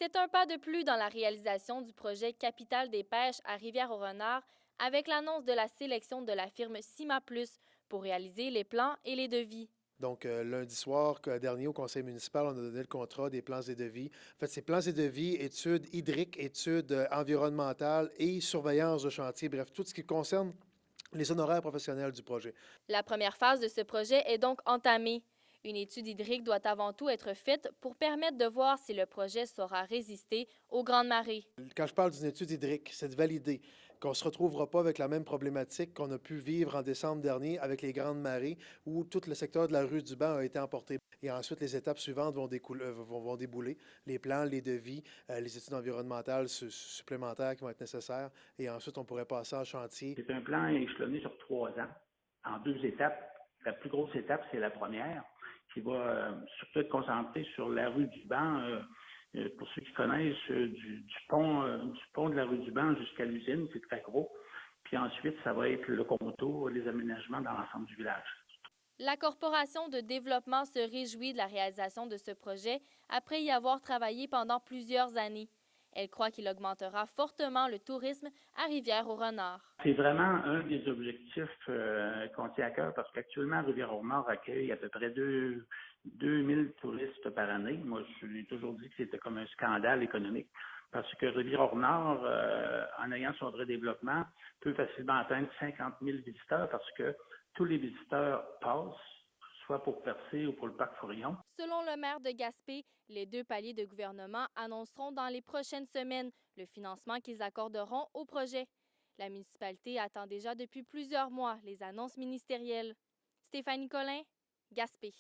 C'est un pas de plus dans la réalisation du projet Capitale des pêches à Rivière-au-Renard avec l'annonce de la sélection de la firme Cima Plus pour réaliser les plans et les devis. Donc, lundi soir dernier, au conseil municipal, on a donné le contrat des plans et devis. En fait, c'est plans et devis, études hydriques, études environnementales et surveillance de chantier, bref, tout ce qui concerne les honoraires professionnels du projet. La première phase de ce projet est donc entamée. Une étude hydrique doit avant tout être faite pour permettre de voir si le projet saura résister aux grandes marées. Quand je parle d'une étude hydrique, c'est de valider qu'on ne se retrouvera pas avec la même problématique qu'on a pu vivre en décembre dernier avec les grandes marées où tout le secteur de la rue du Banc a été emporté. Et ensuite, les étapes suivantes vont débouler, les plans, les devis, les études environnementales supplémentaires qui vont être nécessaires. Et ensuite, on pourrait passer en chantier. C'est un plan échelonné sur 3 ans, en 2 étapes. La plus grosse étape, c'est la première, qui va surtout être concentrée sur la rue du Banc. Pour ceux qui connaissent, du pont de la rue du Banc jusqu'à l'usine, c'est très gros. Puis ensuite, ça va être le contour, les aménagements dans l'ensemble du village. La Corporation de développement se réjouit de la réalisation de ce projet après y avoir travaillé pendant plusieurs années. Elle croit qu'il augmentera fortement le tourisme à Rivière-au-Renard. C'est vraiment un des objectifs qu'on tient à cœur parce qu'actuellement, Rivière-au-Nord accueille à peu près 2000 touristes par année. Moi, je l'ai toujours dit que c'était comme un scandale économique parce que Rivière-au-Nord, en ayant son vrai développement, peut facilement atteindre 50 000 visiteurs parce que tous les visiteurs passent, soit pour Percé ou pour le parc Fourillon. Selon le maire de Gaspé, les deux paliers de gouvernement annonceront dans les prochaines semaines le financement qu'ils accorderont au projet. La municipalité attend déjà depuis plusieurs mois les annonces ministérielles. Stéphanie Collin, Gaspé.